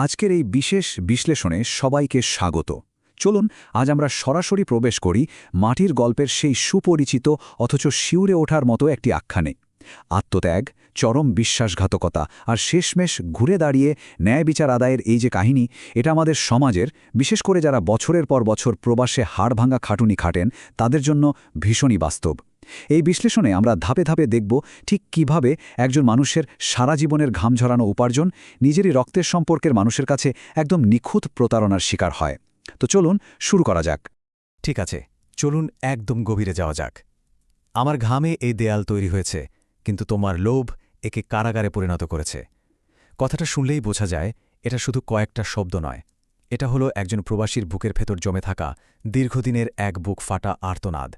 আজকের এই বিশেষ বিশ্লেষণে সবাইকে স্বাগত। চলুন আজ আমরা সরাসরি প্রবেশ করি মাটির গল্পের সেই সুপরিচিত অথচ শিউরে ওঠার মতো একটি আখ্যানে। আত্মত্যাগ, চরম বিশ্বাসঘাতকতা আর শেষমেশ ঘুরে দাঁড়িয়ে ন্যায় বিচার আদায়ের এই যে কাহিনী, এটা আমাদের সমাজের, বিশেষ করে যারা বছরের পর বছর প্রবাসে হাড়ভাঙা খাটুনি খাটেন, তাদের জন্য ভীষণই বাস্তব। এই বিশ্লেষণে আমরা ধাপে ধাপে দেখব ঠিক কিভাবে একজন মানুষের সারা জীবনের ঘাম ঝরানো উপার্জন নিজেরই রক্তের সম্পর্কের মানুষের কাছে একদম নিখুঁত প্রতারণার শিকার হয়। তো চলুন শুরু করা যাক। ঠিক আছে, চলুন একদম গভীরে যাওয়া যাক। আমার ঘামে এই দেয়াল তৈরি হয়েছে, কিন্তু তোমার লোভ একে কারাগারে পরিণত করেছে। কথাটা শুনলেই বোঝা যায় এটা শুধু কয়েকটা শব্দ নয়, এটা হলো একজন প্রবাসীর বুকের ভেতর জমে থাকা দীর্ঘদিনের এক বুক ফাটা আর্তনাদ।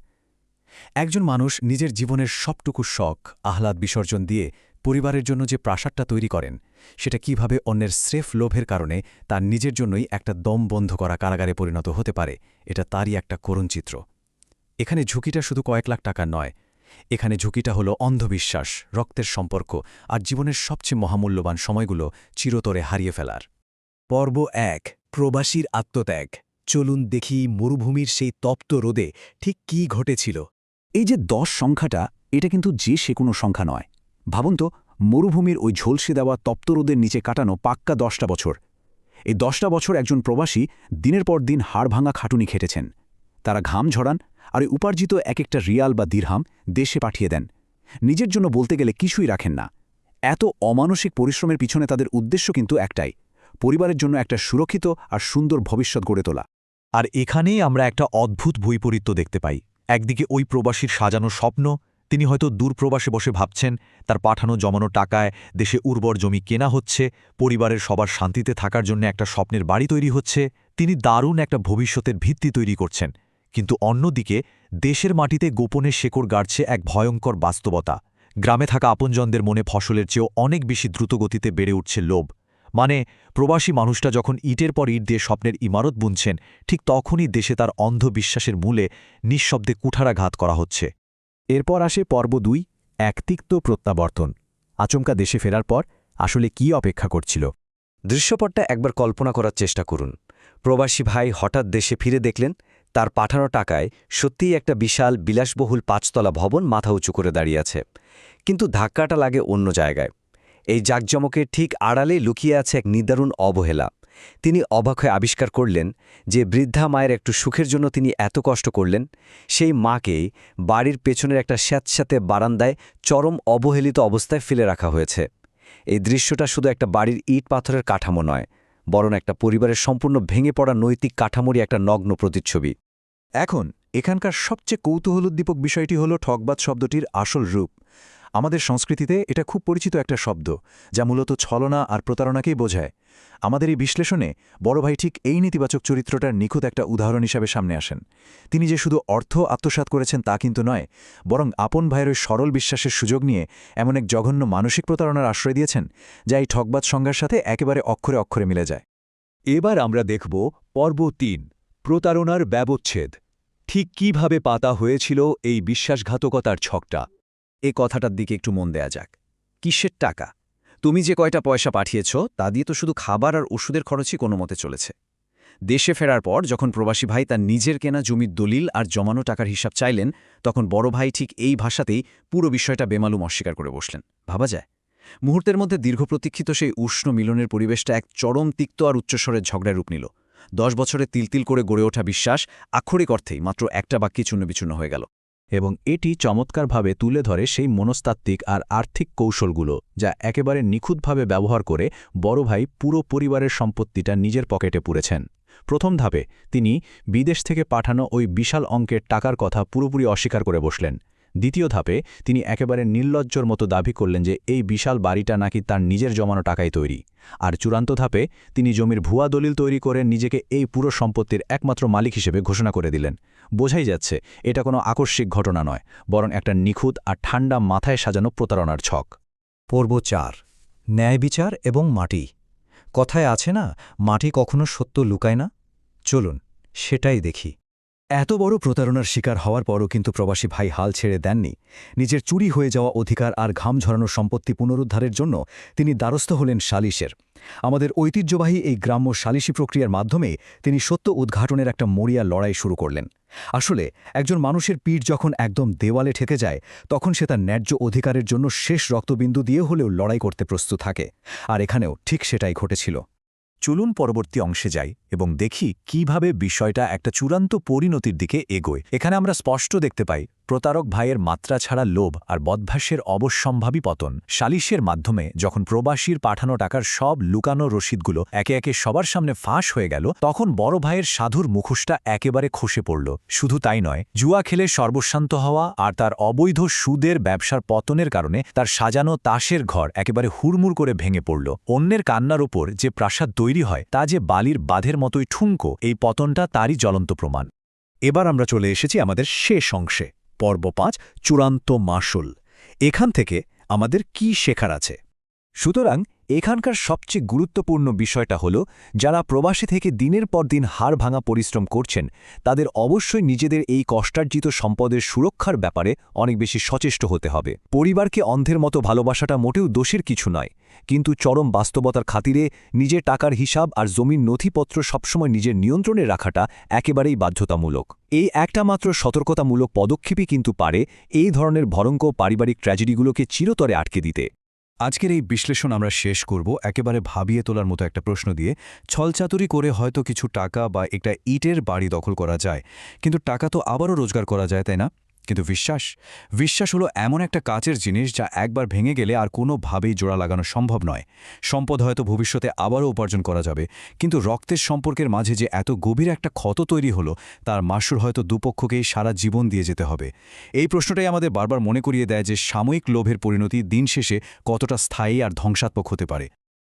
একজন মানুষ নিজের জীবনের সবটুকু শখ আহ্লাদ বিসর্জন দিয়ে পরিবারের জন্য যে প্রাসাদটা তৈরি করেন, সেটা কিভাবে অন্যের স্রেফ লোভের কারণে তার নিজের জন্যই একটা দম বন্ধ করা কারাগারে পরিণত হতে পারে, এটা তারই একটা করুণ চিত্র। এখানে ঝুঁকিটা শুধু কয়েক লাখ টাকার নয়, এখানে ঝুঁকিটা হলো অন্ধবিশ্বাস, রক্তের সম্পর্ক আর জীবনের সবচেয়ে মহামূল্যবান সময়গুলো চিরতরে হারিয়ে ফেলার। পর্ব ১, প্রবাসীর আত্মত্যাগ। চলুন দেখি মরুভূমির সেই তপ্ত রোদে ঠিক কী ঘটেছিল। এই যে ১০ সংখ্যাটা, এটা কিন্তু যে কোনো সংখ্যা নয়। ভাবুন তো, মরুভূমির ওই ঝলসে দেওয়া তপ্ত রোদের নিচে কাটানো পাক্কা ১০টা বছর। এই ১০টা বছর একজন প্রবাসী দিনের পর দিন হাড়ভাঙা খাটুনি খেটেছেন। তারা ঘাম ঝরান আর এই উপার্জিত এক একটা রিয়াল বা দিরহাম দেশে পাঠিয়ে দেন। নিজের জন্য বলতে গেলে কিছুই রাখেন না। এত অমানসিক পরিশ্রমের পিছনে তাদের উদ্দেশ্য কিন্তু একটাই, পরিবারের জন্য একটা সুরক্ষিত আর সুন্দর ভবিষ্যৎ গড়ে তোলা। আর এখানেই আমরা একটা অদ্ভুত বৈপরীত্য দেখতে পাই। একদিকে ওই প্রবাসীর সাজানো স্বপ্ন, তিনি হয়তো দূরপ্রবাসে বসে ভাবছেন তার পাঠানো জমানো টাকায় দেশে উর্বর জমি কেনা হচ্ছে, পরিবারের সবার শান্তিতে থাকার জন্য একটা স্বপ্নের বাড়ি তৈরি হচ্ছে, তিনি দারুণ একটা ভবিষ্যতের ভিত্তি তৈরি করছেন। কিন্তু অন্যদিকে দেশের মাটিতে গোপনে শেকড় গাড়ছে এক ভয়ঙ্কর বাস্তবতা। গ্রামে থাকা আপনজনদের মনে ফসলের চেয়েও অনেক বেশি দ্রুতগতিতে বেড়ে উঠছে লোভ। মানে প্রবাসী মানুষটা যখন ইটের পর ইট দিয়ে স্বপ্নের ইমারত বুনছেন, ঠিক তখনই দেশে তার অন্ধবিশ্বাসের মূলে নিঃশব্দে কুঠারাঘাত করা হচ্ছে। এরপর আসে পর্ব ২, এক তিক্ত প্রত্যাবর্তন। আচমকা দেশে ফেরার পর আসলে কি অপেক্ষা করছিল। দৃশ্যপটটা একবার কল্পনা করার চেষ্টা করুন। প্রবাসী ভাই হঠাৎ দেশে ফিরে দেখলেন তার পাঠানো টাকায় সত্যিই একটা বিশাল বিলাসবহুল ৫তলা ভবন মাথা উঁচু করে দাঁড়িয়ে আছে। কিন্তু ধাক্কাটা লাগে অন্য জায়গায়। এই জাঁকজমকের ঠিক আড়ালে লুকিয়ে আছে এক নিদারুণ অবহেলা। তিনি অবাক হয়ে আবিষ্কার করলেন যে বৃদ্ধা মায়ের একটু সুখের জন্য তিনি এত কষ্ট করলেন, সেই মাকেই বাড়ির পেছনের একটা স্যাঁতস্যাঁতে বারান্দায় চরম অবহেলিত অবস্থায় ফেলে রাখা হয়েছে। এই দৃশ্যটা শুধু একটা বাড়ির ইট পাথরের কাঠামো নয়, বরং একটা পরিবারের সম্পূর্ণ ভেঙে পড়া নৈতিক কাঠামোরই একটা নগ্ন প্রতিচ্ছবি। এখন এখানকার সবচেয়ে কৌতূহলোদ্দীপক বিষয়টি হল ঠকবাজ শব্দটির আসল রূপ। আমাদের সংস্কৃতিতে এটা খুব পরিচিত একটা শব্দ, যা মূলত ছলনা আর প্রতারণাকেই বোঝায়। আমাদের এই বিশ্লেষণে বড় ভাই ঠিক এই নেতিবাচক চরিত্রটার নিখুঁত একটা উদাহরণ হিসাবে সামনে আসেন। তিনি যে শুধু অর্থ আত্মসাৎ করেছেন তা কিন্তু নয়, বরং আপন ভাইয়ের ওই সরল বিশ্বাসের সুযোগ নিয়ে এমন এক জঘন্য মানসিক প্রতারণার আশ্রয় দিয়েছেন, যা এই ঠকবাজ সংজ্ঞার সাথে একেবারে অক্ষরে অক্ষরে মিলে যায়। এবার আমরা দেখব পর্ব ৩, প্রতারণার ব্যবচ্ছেদ। ঠিক কিভাবে পাতা হয়েছিল এই বিশ্বাসঘাতকতার ছকটা। এ কথাটার দিকে একটু মন দেয়া যাক। কিসের টাকা? তুমি যে কয়টা পয়সা পাঠিয়েছ তা দিয়ে তো শুধু খাবার আর ওষুধের খরচই কোনো মতে চলেছে। দেশে ফেরার পর যখন প্রবাসী ভাই তার নিজের কেনা জমির দলিল আর জমানো টাকার হিসাব চাইলেন, তখন বড় ভাই ঠিক এই ভাষাতেই পুরো বিষয়টা বেমালুম অস্বীকার করে বসলেন। ভাবা যায়? মুহূর্তের মধ্যে দীর্ঘ প্রতীক্ষিত সেই উষ্ণ মিলনের পরিবেশটা এক চরম তিক্ত আর উচ্চস্বরের ঝগড়ায় রূপ নিল। 10 বছরে তিলতিল করে গড়ে ওঠা বিশ্বাস আক্ষরিক অর্থেই মাত্র একটা বাক্যে চূর্ণবিচূর্ণ হয়ে গেল। এবং এটি চমৎকারভাবে তুলে ধরে সেই মনস্তাত্ত্বিক আর আর্থিক কৌশলগুলো, যা একেবারে নিখুঁতভাবে ব্যবহার করে বড় ভাই পুরো পরিবারের সম্পত্তিটা নিজের পকেটে পুরেছেন। প্রথম ধাপে তিনি বিদেশ থেকে পাঠানো ওই বিশাল অঙ্কের টাকার কথা পুরোপুরি অস্বীকার করে বসলেন। দ্বিতীয় ধাপে তিনি একেবারে নির্লজ্জর মতো দাবি করলেন যে এই বিশাল বাড়িটা নাকি তার নিজের জমানো টাকায় তৈরি। আর চূড়ান্ত ধাপে তিনি জমির ভুয়া দলিল তৈরি করে নিজেকে এই পুরো সম্পত্তির একমাত্র মালিক হিসেবে ঘোষণা করে দিলেন। বোঝাই যাচ্ছে এটা কোনো আকস্মিক ঘটনা নয়, বরং একটা নিখুঁত আর ঠান্ডা মাথায় সাজানো প্রতারণার ছক। পর্ব ৪, ন্যায় বিচার এবং মাটি। কথায় আছে না, মাটি কখনো সত্য লুকায় না? চলুন সেটাই দেখি। এত বড় প্রতারণার শিকার হওয়ার পরও কিন্তু প্রবাসী ভাই হাল ছেড়ে দেননি। নিজের চুরি হয়ে যাওয়া অধিকার আর ঘাম ঝরানো সম্পত্তি পুনরুদ্ধারের জন্য তিনি দ্বারস্থ হলেন সালিশের। আমাদের ঐতিহ্যবাহী এই গ্রাম্য সালিশি প্রক্রিয়ার মাধ্যমে তিনি সত্য উদ্ঘাটনের একটা মরিয়া লড়াই শুরু করলেন। আসলে একজন মানুষের পিঠ যখন একদম দেওয়ালে ঠেকে যায়, তখন সে তার ন্যায্য অধিকারের জন্য শেষ রক্তবিন্দু দিয়ে হলেও লড়াই করতে প্রস্তুত থাকে। আর এখানেও ঠিক সেটাই ঘটেছিল। চলুন পরবর্তী অংশে যাই এবং দেখি কিভাবে বিষয়টা একটা চূড়ান্ত পরিণতির দিকে এগোয়। এখানে আমরা স্পষ্ট দেখতে পাই প্রতারক ভাইয়ের মাত্রা ছাড়া লোভ আর বদভ্যাসের অবশ্যম্ভাবী পতন। সালিশের মাধ্যমে যখন প্রবাসীর পাঠানো টাকার সব লুকানো রসিদগুলো একে একে সবার সামনে ফাঁস হয়ে গেল, তখন বড় ভাইয়ের সাধুর মুখোশটা একেবারে খসে পড়ল। শুধু তাই নয়, জুয়া খেলে সর্বশান্ত হওয়া আর তার অবৈধ সুদের ব্যবসার পতনের কারণে তার সাজানো তাসের ঘর একেবারে হুড়মুড় করে ভেঙে পড়ল। অন্যের কান্নার ওপর যে প্রাসাদ তৈরি হয় তা যে বালির বাঁধের মতোই ঠুনকো, এই পতনটা তারই জ্বলন্ত প্রমাণ। এবার আমরা চলে এসেছি আমাদের শেষ অংশে, পর্ব 5, চূড়ান্ত মাসুল। এখান থেকে আমাদের কি শেখার আছে? সুতরাং এখানকার সবচেয়ে গুরুত্বপূর্ণ বিষয়টা হল, যারা প্রবাসী থেকে দিনের পর দিন হাড় ভাঙা পরিশ্রম করছেন, তাদের অবশ্যই নিজেদের এই কষ্টার্জিত সম্পদের সুরক্ষার ব্যাপারে অনেক বেশি সচেষ্ট হতে হবে। পরিবারকে অন্ধের মতো ভালোবাসাটা মোটেও দোষের কিছু নয়, কিন্তু চরম বাস্তবতার খাতিরে নিজের টাকার হিসাব আর জমির নথিপত্র সবসময় নিজের নিয়ন্ত্রণে রাখাটা একেবারেই বাধ্যতামূলক। এই একটা মাত্র সতর্কতামূলক পদক্ষেপই কিন্তু পারে এই ধরনের ভয়ঙ্কর পারিবারিক ট্র্যাজেডিগুলোকে চিরতরে আটকে দিতে। আজকের এই বিশ্লেষণ আমরা শেষ করব একেবারে ভাবিয়ে তোলার মতো একটা প্রশ্ন দিয়ে। ছলচাতুরি করে হয়তো কিছু টাকা বা একটা ইটের বাড়ি দখল করা যায়, কিন্তু টাকা তো আবারও রোজগার করা যায়, তাই না? কিন্তু বিশ্বাস হলো এমন একটা কাচের জিনিস যা একবার ভেঙে গেলে আর কোনোভাবেই জোড়া লাগানো সম্ভব নয়। সম্পদ হয়তো ভবিষ্যতে আবারও উপার্জন করা যাবে, কিন্তু রক্তের সম্পর্কের মাঝে যে এত গভীর একটা ক্ষত তৈরি হলো, তার মাসুল হয়তো দুপক্ষকেই সারা জীবন দিয়ে যেতে হবে। এই প্রশ্নটাই আমাদের বারবার মনে করিয়ে দেয় যে সাময়িক লোভের পরিণতি দিন শেষে কতটা স্থায়ী আর ধ্বংসাত্মক হতে পারে।